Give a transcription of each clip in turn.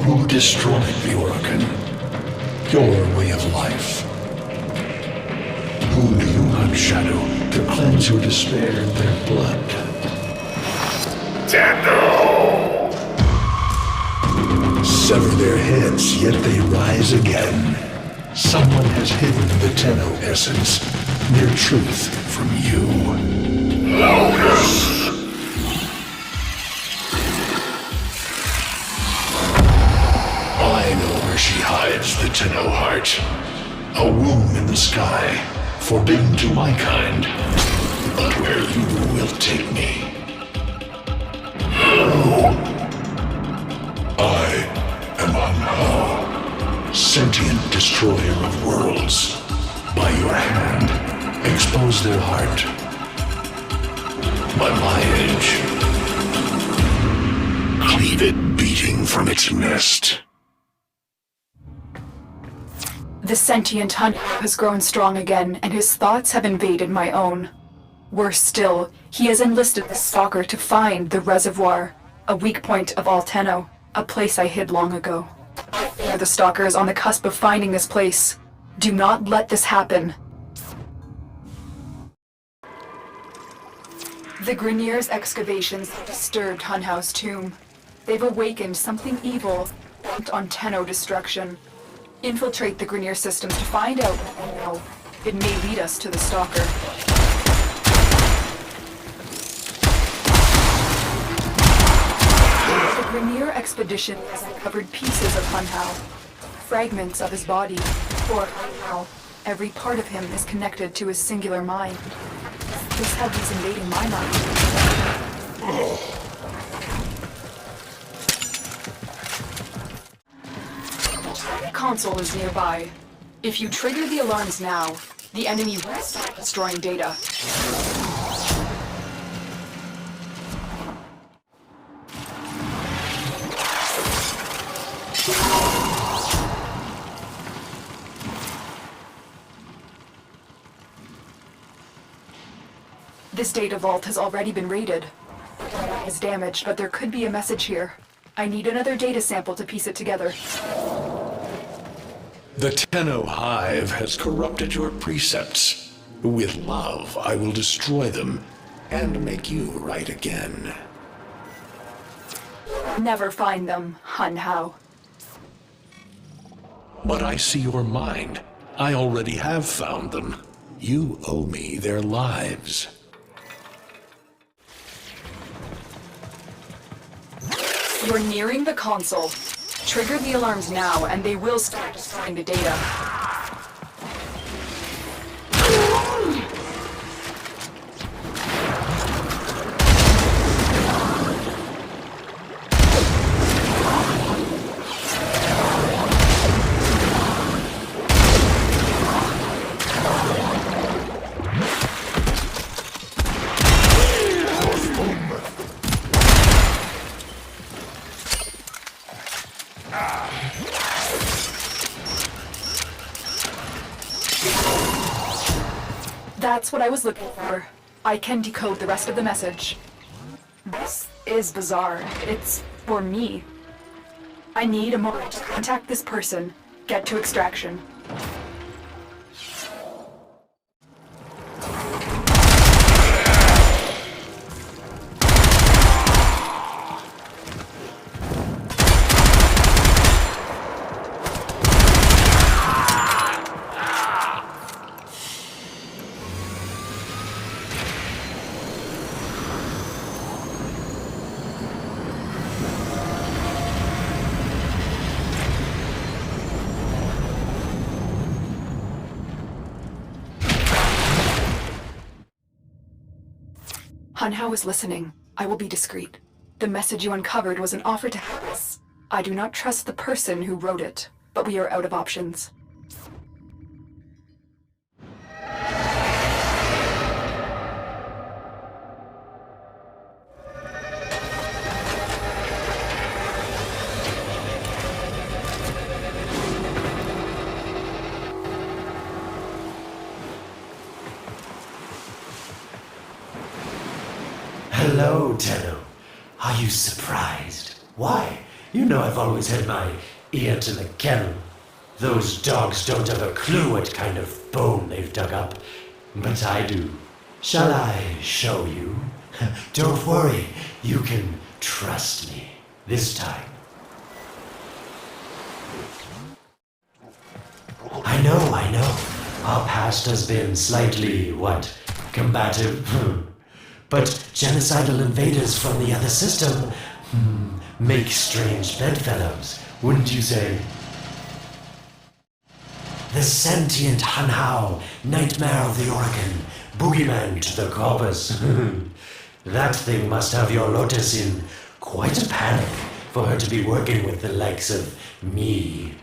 Who destroyed the Orokin? Your way of life. Who do you hunt, Shadow, to cleanse your despair in their blood? Tenno! Sever their heads, yet they rise again. Someone has hidden the Tenno essence, their truth from you. Loudest! I know where she hides the Tenno heart. A womb in the sky, forbidden to my kind, but where you will take me. I am Anhao, sentient destroyer of worlds. By your hand, expose their heart. By my edge, cleave it beating from its nest. The sentient hunter has grown strong again, and his thoughts have invaded my own. Worse still, he has enlisted the stalker to find the reservoir, a weak point of all Tenno, a place I hid long ago. The stalker is on the cusp of finding this place. Do not let this happen. The Grineer's excavations have disturbed Hunhao's tomb. They've awakened something evil bent on Tenno destruction. Infiltrate the Grineer systems to find out what they know. It may lead us to the stalker. The Grineer expedition has uncovered pieces of Hunhao, fragments of his body. For Hunhao, every part of him is connected to his singular mind. This had these invading my mind. Console is nearby. If you trigger the alarms now, the enemy will start destroying data. This data vault has already been raided. It is damaged, but there could be a message here. I need another data sample to piece it together. The Tenno Hive has corrupted your precepts. With love, I will destroy them and make you right again. Never find them, Hunhao. But I see your mind. I already have found them. You owe me their lives. You're nearing the console. Trigger the alarms now, and they will start destroying the data. That's what I was looking for. I can decode the rest of the message. This is bizarre. It's for me. I need a moment to contact this person, get to extraction. Hunhao is listening. I will be discreet. The message you uncovered was an offer to help us. I do not trust the person who wrote it, but we are out of options. Hello, Tenno. Are you surprised? Why? You know I've always had my ear to the kennel. Those dogs don't have a clue what kind of bone they've dug up, but I do. Shall I show you? Don't worry, you can trust me this time. I know. Our past has been slightly, combative? But genocidal invaders from the other system make strange bedfellows, wouldn't you say? The sentient Hanhao, nightmare of the Oregon, boogeyman to the corpus. That thing must have your Lotus in quite a panic for her to be working with the likes of me.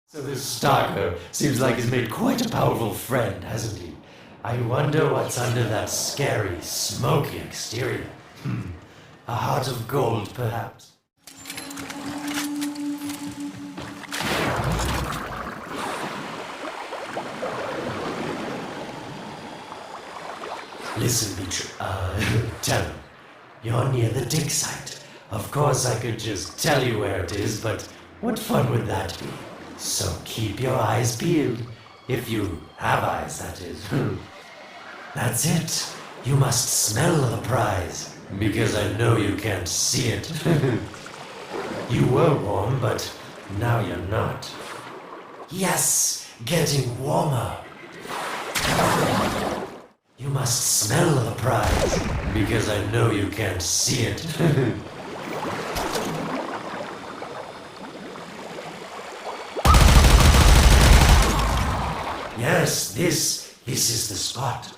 So this stalker seems like he's made quite a powerful friend, hasn't he? I wonder what's under that scary, smoky exterior. A heart of gold, perhaps. Listen, tell him. You're near the dig site. Of course I could just tell you where it is, but what fun would that be? So keep your eyes peeled. If you have eyes, that is. That's it. You must smell the prize, because I know you can't see it. You were warm, but now you're not. Yes, getting warmer. You must smell the prize, because I know you can't see it. Yes, this is the spot.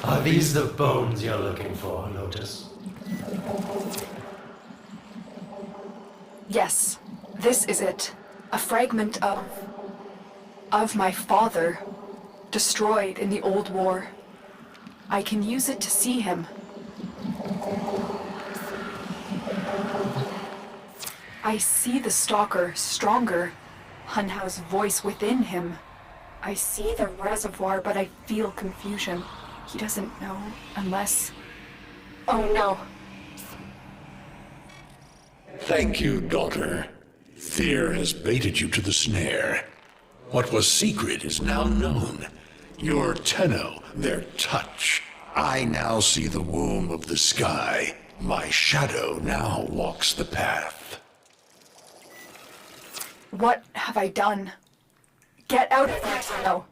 Are these the bones you're looking for, Lotus? Yes, this is it. A fragment of my father, destroyed in the old war. I can use it to see him. I see the stalker stronger, Hanhao's voice within him. I see the reservoir, but I feel confusion. He doesn't know unless... Oh no. Thank you, daughter. Fear has baited you to the snare. What was secret is now known. Your Tenno, their touch. I now see the womb of the sky. My shadow now walks the path. What have I done? Get out of here, Tenno.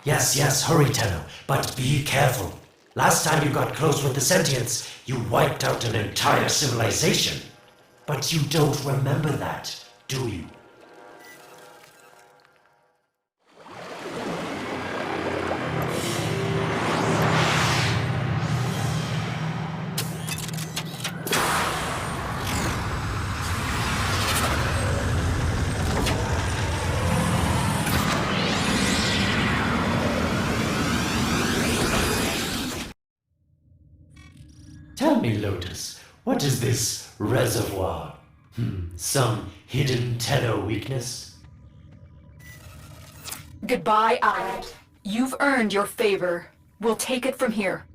Yes, hurry, Tenno, but be careful. Last time you got close with the sentients, you wiped out an entire civilization. But you don't remember that, do you? Tell me, Lotus, what is this reservoir? Some hidden Tenno weakness? Goodbye, Island. You've earned your favor. We'll take it from here.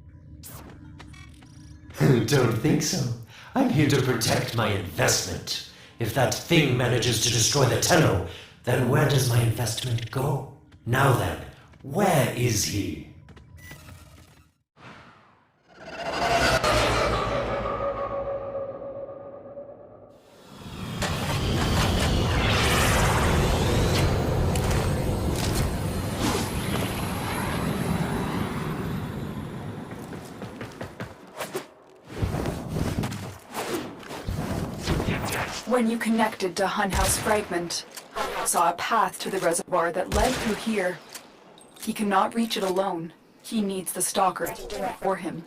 Don't think so. I'm here to protect my investment. If that thing manages to destroy the Tenno, then where does my investment go? Now then, where is he? When you connected to Hanhao's fragment, I saw a path to the reservoir that led through here. He cannot reach it alone. He needs the stalker to do it for him.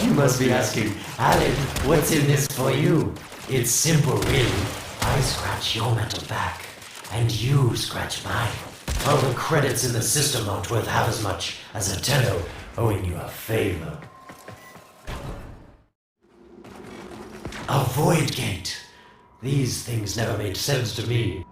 You must be asking, Alan, what's in this for you? It's simple, really. I scratch your mental back, and you scratch mine. All the credits in the system aren't worth half as much as a Tenno owing you a favor. A void gate. These things never made sense to me.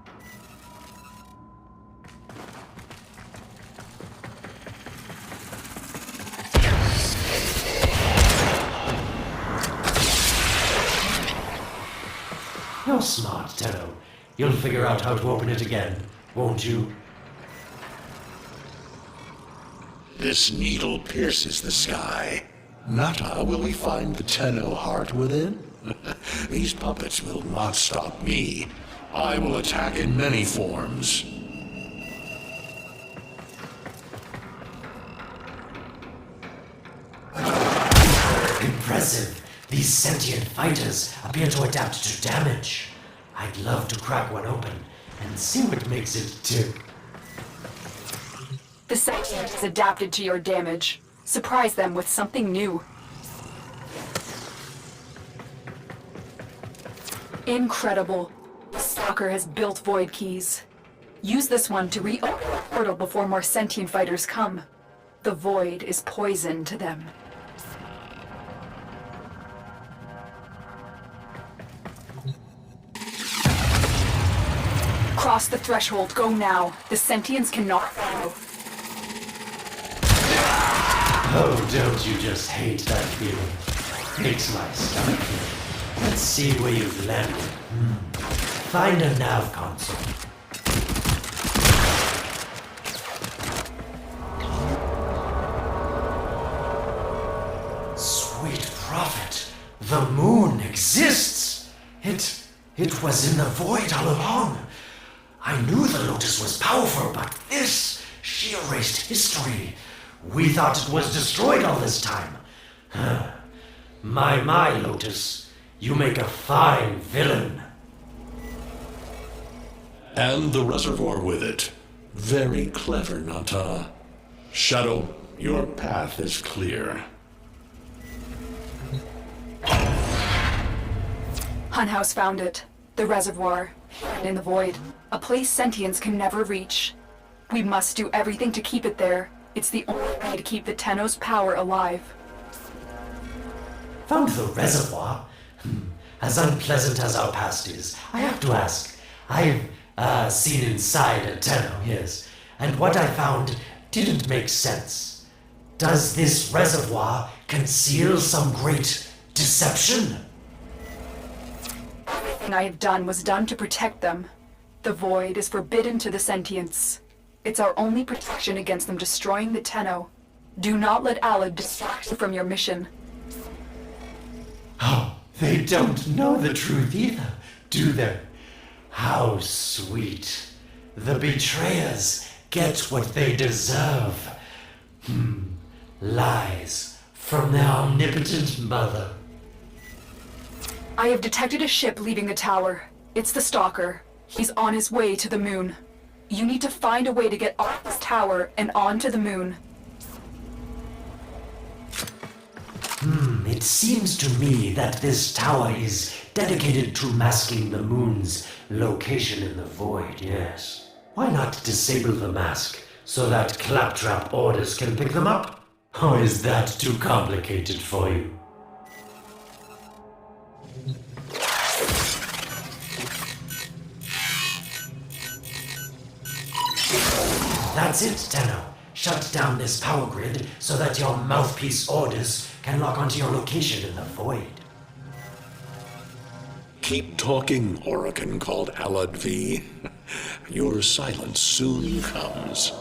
You're smart, Tenno. You'll figure out how to open it again, won't you? This needle pierces the sky. Not how will we find the Tenno heart within? These puppets will not stop me. I will attack in many forms. Impressive. These sentient fighters appear to adapt to damage. I'd love to crack one open and see what makes it tick. The sentient has adapted to your damage. Surprise them with something new. Incredible. The stalker has built void keys. Use this one to reopen the portal before more sentient fighters come. The void is poison to them. Cross the threshold. Go now. The sentients cannot follow. Oh, don't you just hate that feeling? Makes my stomach feel. Let's see where you've landed. Find a nav console. Sweet prophet, the moon exists! It was in the void all along. I knew the Lotus was powerful, but this, she erased history. We thought it was destroyed all this time. My, Lotus, you make a fine villain. And the reservoir with it. Very clever, Nata. Shadow, your path is clear. Hunhouse found it. The reservoir. In the void. A place sentients can never reach. We must do everything to keep it there. It's the only way to keep the Tenno's power alive. Found the reservoir? As unpleasant as our past is, I have to ask. I've seen inside a Tenno, yes, and what I found didn't make sense. Does this reservoir conceal some great deception? Everything I have done was done to protect them. The void is forbidden to the sentients. It's our only protection against them destroying the Tenno. Do not let Alad distract you from your mission. Oh, they don't know the truth either, do they? How sweet. The betrayers get what they deserve. Lies from their omnipotent mother. I have detected a ship leaving the tower. It's the Stalker. He's on his way to the moon. You need to find a way to get off this tower and onto the moon. It seems to me that this tower is dedicated to masking the moon's location in the void, yes. Why not disable the mask so that claptrap orders can pick them up? Or is that too complicated for you? That's it, Tenno. Shut down this power grid so that your mouthpiece orders can lock onto your location in the void. Keep talking, Oracan called Alad V. Your silence soon comes.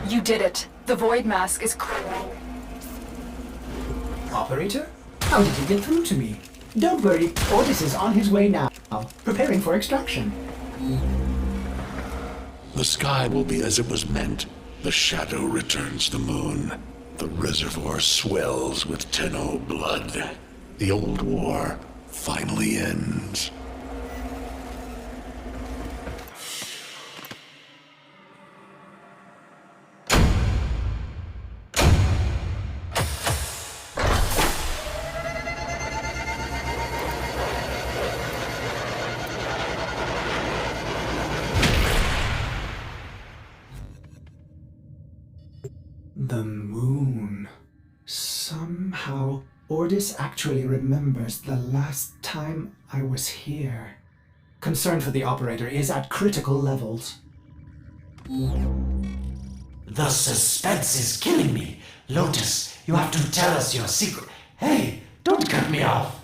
You did it. The void mask is Operator? How did you get through to me? Don't worry, Otis is on his way now, preparing for extraction. The sky will be as it was meant. The shadow returns the moon. The reservoir swells with Tenno blood. The old war finally ends. The moon. Somehow, Ordis actually remembers the last time I was here. Concern for the operator is at critical levels. The suspense is killing me. Lotus, you have to tell us your secret. Hey, don't cut me off.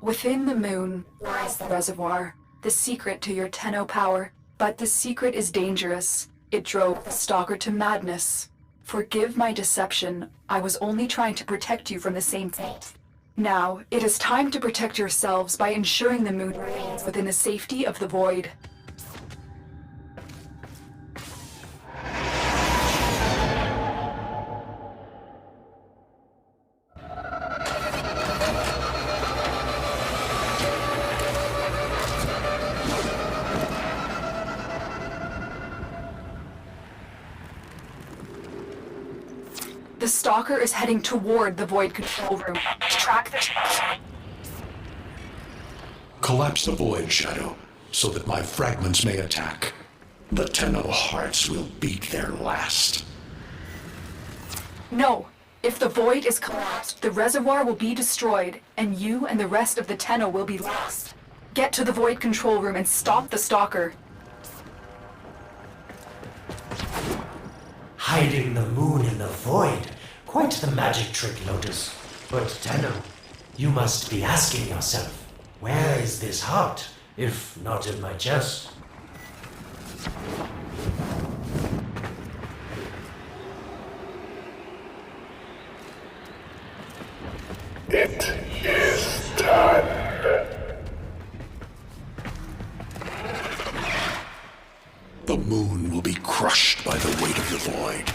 Within the moon lies the reservoir, the secret to your Tenno power. But the secret is dangerous. It drove the stalker to madness. Forgive my deception. I was only trying to protect you from the same fate. Now, it is time to protect yourselves by ensuring the moon remains within the safety of the void. The stalker is heading toward the void control room. Track the... Collapse the void, Shadow, so that my fragments may attack. The Tenno hearts will beat their last. No! If the void is collapsed, the reservoir will be destroyed, and you and the rest of the Tenno will be lost. Get to the void control room and stop the stalker. Hiding the moon in the void. Quite the magic trick, Lotus. But Tenno, you must be asking yourself, where is this heart, if not in my chest? It is done. The moon will be crushed by the weight of the void.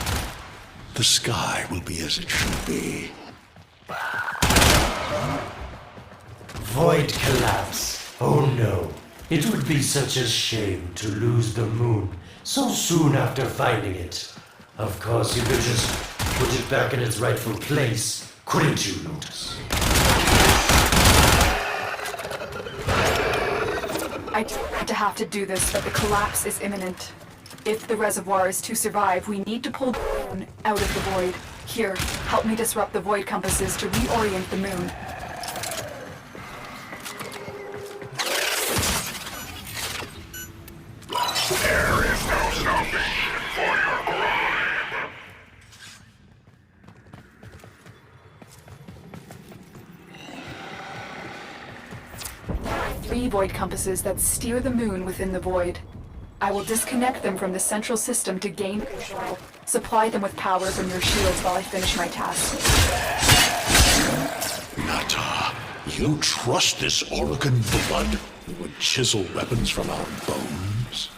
The sky will be as it should be. Void collapse. Oh no. It would be such a shame to lose the moon so soon after finding it. Of course, you could just put it back in its rightful place, couldn't you, Lotus? I hate to have to do this, but the collapse is imminent. If the reservoir is to survive, we need to pull the moon out of the void. Here, help me disrupt the void compasses to reorient the moon. There is no salvation for your crime. 3 void compasses that steer the moon within the void. I will disconnect them from the central system to gain control. Supply them with power from your shields while I finish my task. Nata, you trust this Orokin blood who would chisel weapons from our bones?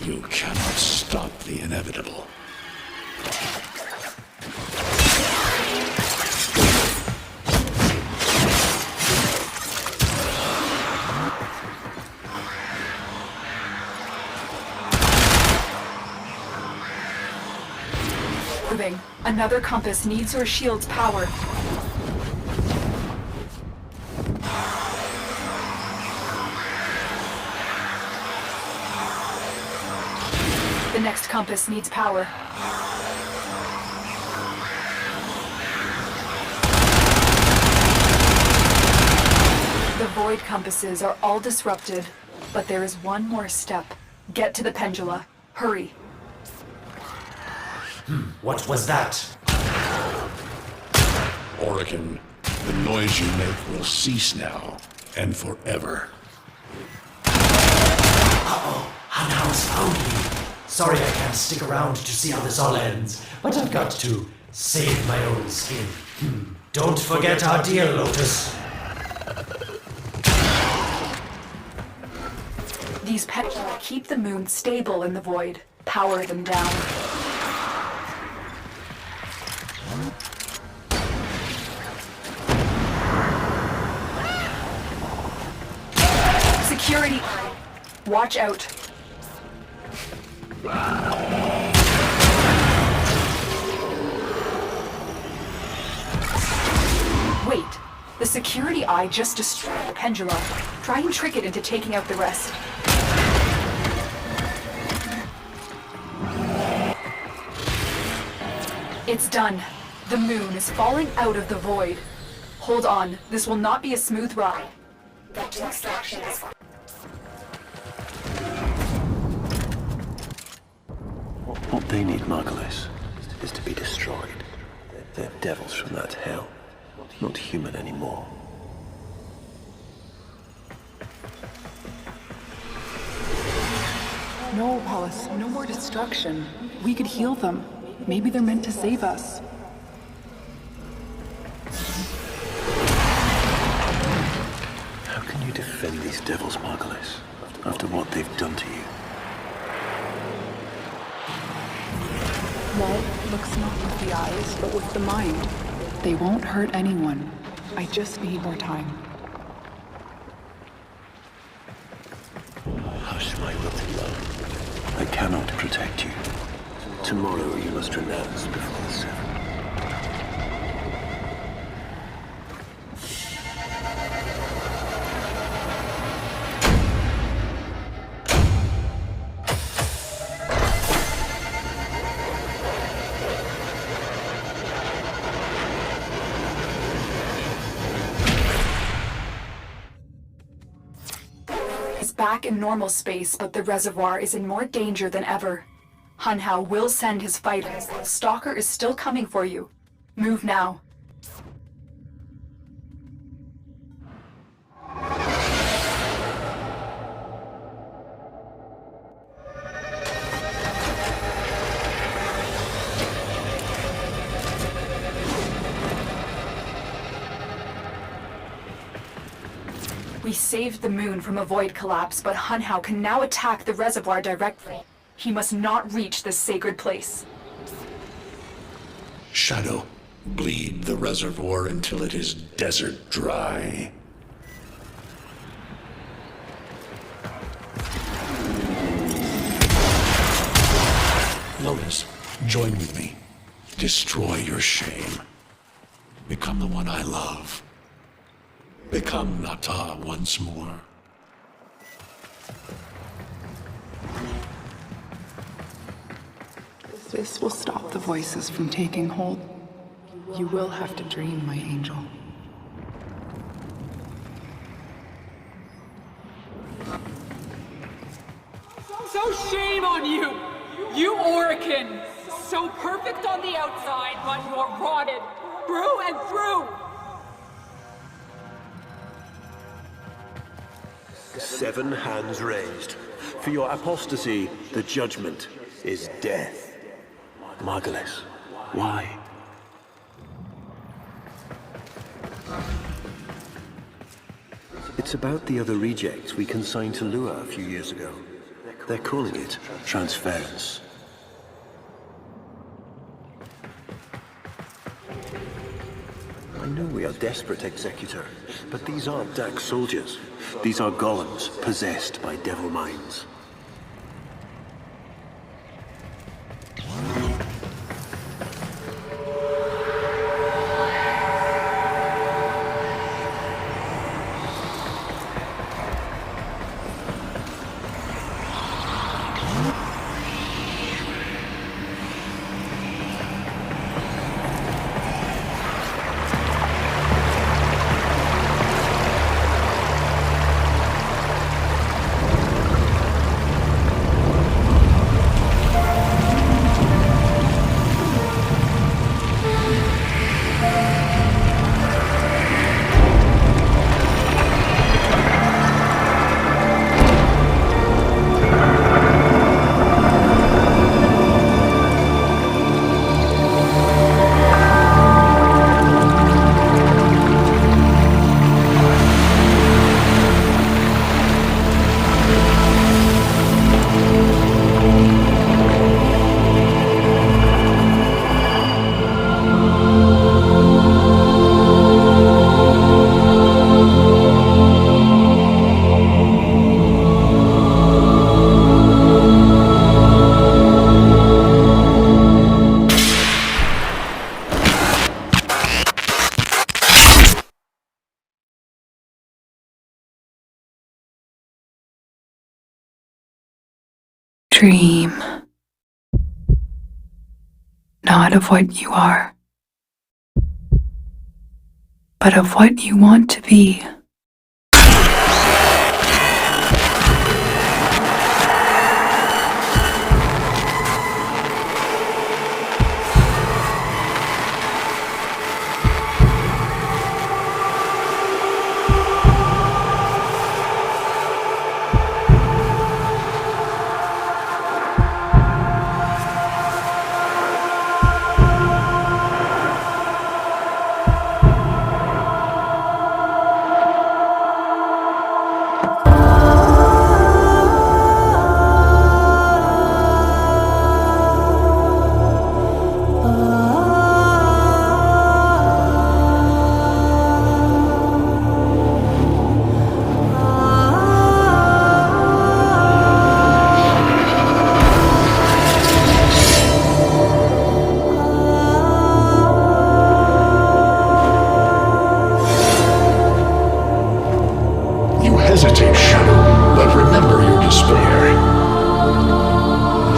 You cannot stop the inevitable. Moving. Another compass needs your shield's power. The next compass needs power. The void compasses are all disrupted, but there is one more step. Get to the pendula. Hurry. What was that? Orokin, the noise you make will cease now, and forever. Unhouse found me. Sorry I can't stick around to see how this all ends, but I've got to save my own skin. Don't forget our deal, Lotus. These pendula keep the moon stable in the void. Power them down. Security! Watch out. Wait, the security eye just destroyed the pendulum. Try and trick it into taking out the rest. It's done. The moon is falling out of the void. Hold on, this will not be a smooth ride. That extraction is... What they need, Margulis, is to be destroyed. They're devils from that hell, not human anymore. No, Wallace, no more destruction. We could heal them. Maybe they're meant to save us. How can you defend these devils, Margulis, after what they've done to you? Love looks not with the eyes, but with the mind. They won't hurt anyone. I just need more time. Hush, my wilted love. I cannot protect you. Tomorrow you must renounce before the seven. Back in normal space, but the reservoir is in more danger than ever. Hunhao will send his fighters. The stalker is still coming for you. Move now. We saved the moon from a void collapse, but Hunhao can now attack the reservoir directly. He must not reach this sacred place. Shadow, bleed the reservoir until it is desert dry. Lotus, join with me. Destroy your shame. Become the one I love. Become Nata once more. This will stop the voices from taking hold. You will have to dream, my angel. So shame on you! You Orican! So perfect on the outside, but you're rotted through and through! 7 hands raised. For your apostasy, the judgment is death. Margulis, why? It's about the other rejects we consigned to Lua a few years ago. They're calling it transference. I know we are desperate, Executor, but these aren't Dak soldiers. These are golems possessed by devil minds. dream. Not of what you are, but of what you want to be. Hesitate, Shadow, but remember your despair.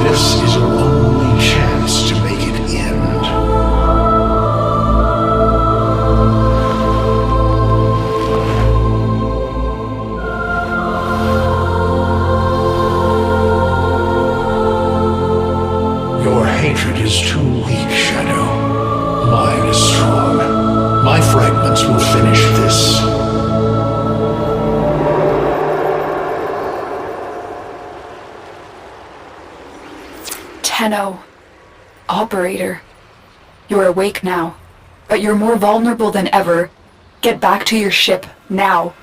This is your only chance to make it end. Your hatred is too weak, Shadow. Mine is strong. My fragments will finish this. Tenno. Operator. You're awake now, but you're more vulnerable than ever. Get back to your ship, now.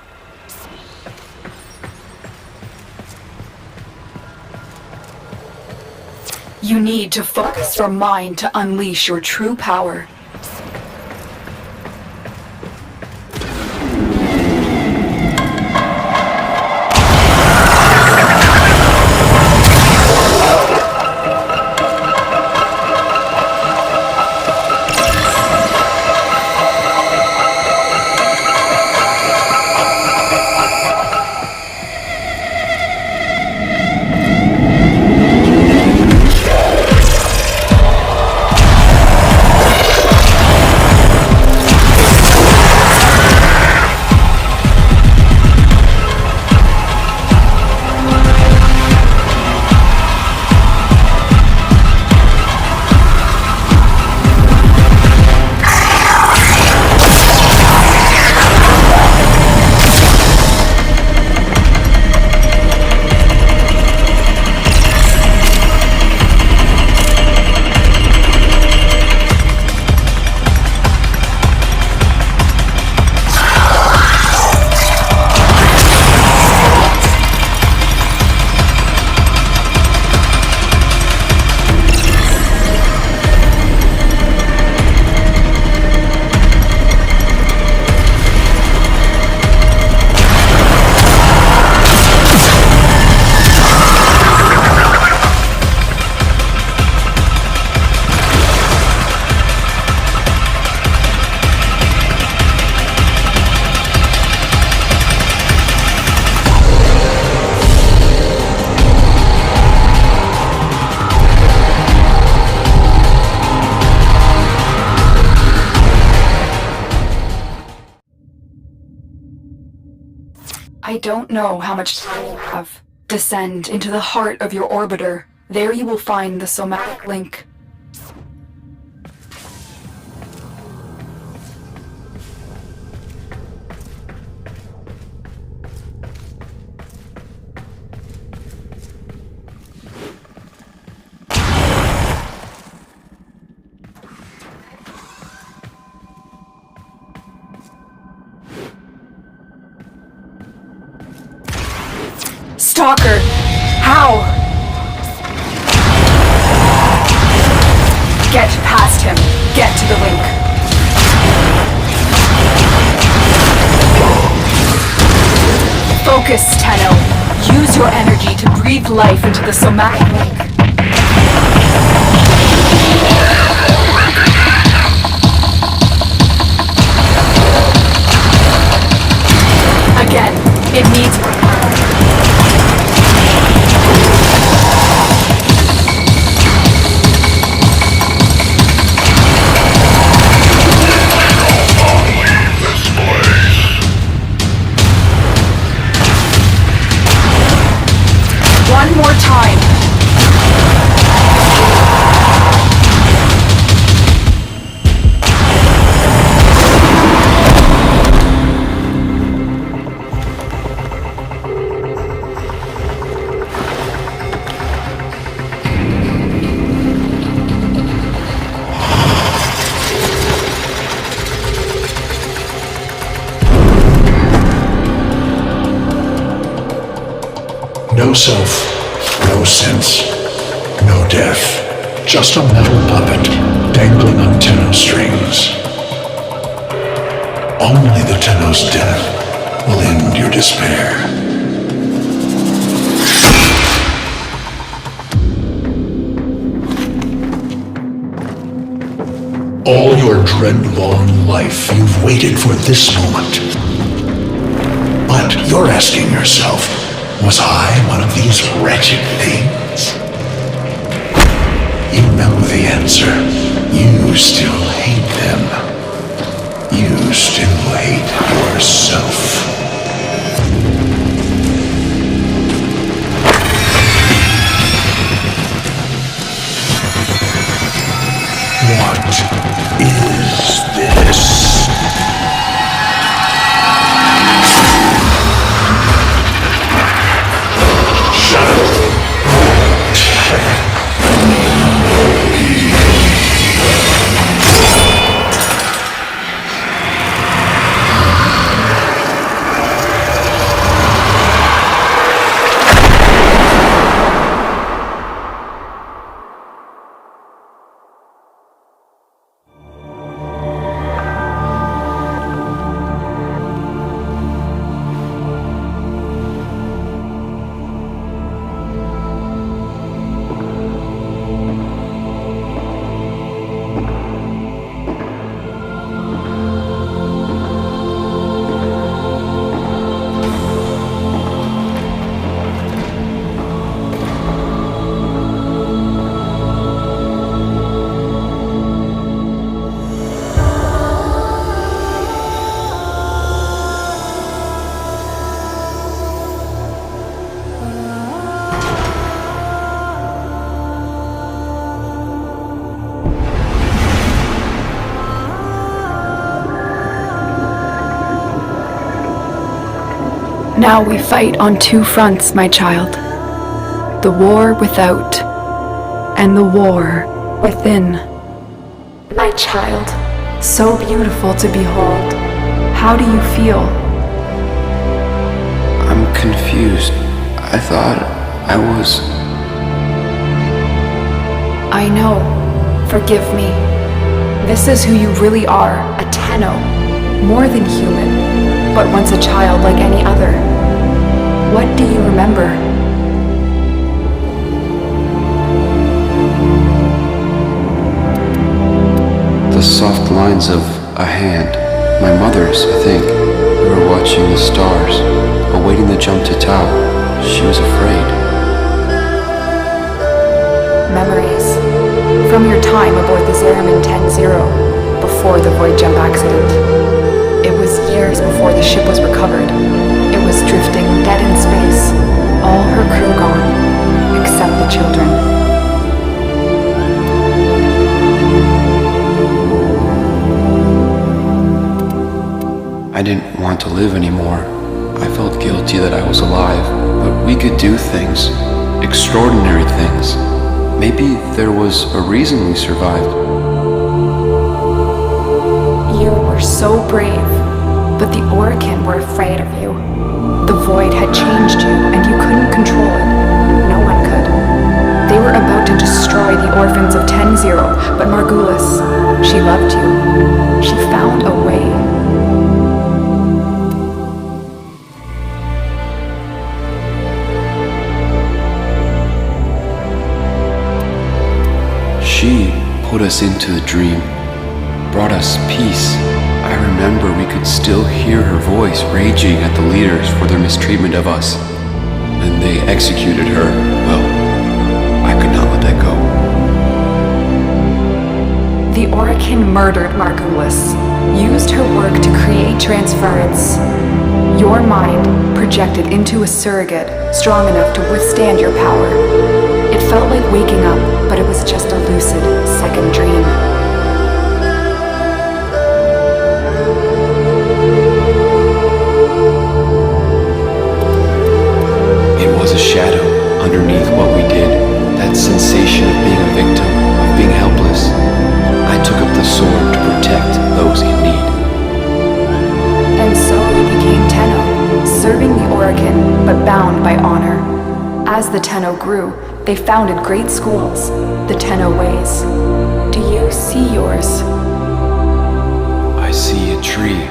You need to focus your mind to unleash your true power. I don't know how much time you have. Descend into the heart of your orbiter. There you will find the somatic link. Stalker! How? Get past him. Get to the link. Focus, Tenno. Use your energy to breathe life into the somatic link. Again, it needs... No self, no sense, no death. Just a metal puppet dangling on tenno strings. Only the tenno's death will end your despair. All your dread-long life, you've waited for this moment. But you're asking yourself, was I one of these wretched things? You know the answer. You still hate them. You still hate yourself. What is this? Now we fight on two fronts, my child. The war without, and the war within. My child, so beautiful to behold. How do you feel? I'm confused. I thought I was... I know. Forgive me. This is who you really are, a tenno. More than human, but once a child like any other. What do you remember? The soft lines of a hand. My mother's, I think. We were watching the stars, awaiting the jump to Tau. She was afraid. Memories. From your time aboard the Zeramin 10-0, before the void jump accident. It was years before the ship was recovered. It was drifting dead in space, all her crew gone, except the children. I didn't want to live anymore. I felt guilty that I was alive, but we could do things, extraordinary things. Maybe there was a reason we survived. You were so brave, but the Orokin were afraid of you. The void had changed you, and you couldn't control it. No one could. They were about to destroy the orphans of 10-0, but Margulis, she loved you. She found a way. She put us into the dream, brought us peace. I remember we could still hear her voice raging at the leaders for their mistreatment of us. Then they executed her. Well, I could not let that go. The Orokin murdered Margulis, used her work to create transference. Your mind projected into a surrogate strong enough to withstand your power. It felt like waking up, but it was just a lucid second dream. It was a shadow underneath what we did, that sensation of being a victim, of being helpless. I took up the sword to protect those in need. And so you became Tenno, serving the Orokin, but bound by honor. grew, they founded great schools, the Tenno ways. Do you see yours? I see a tree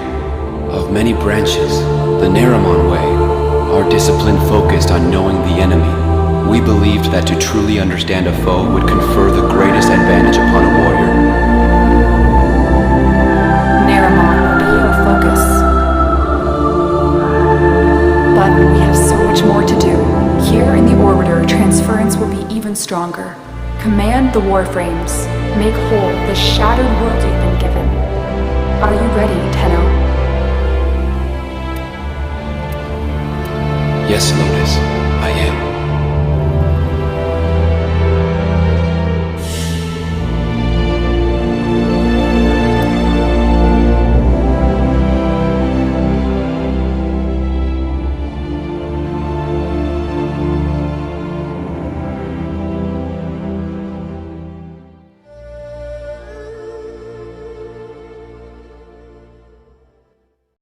of many branches, the Naramon way, our discipline focused on knowing the enemy. We believed that to truly understand a foe would confer the greatest advantage upon a warrior. Naramon will be your focus. But we have so much more to do. Here in the Orbiter, transference will be even stronger. Command the Warframes. Make whole the shattered world you've been given. Are you ready, Tenno? Yes, Lotus, I am.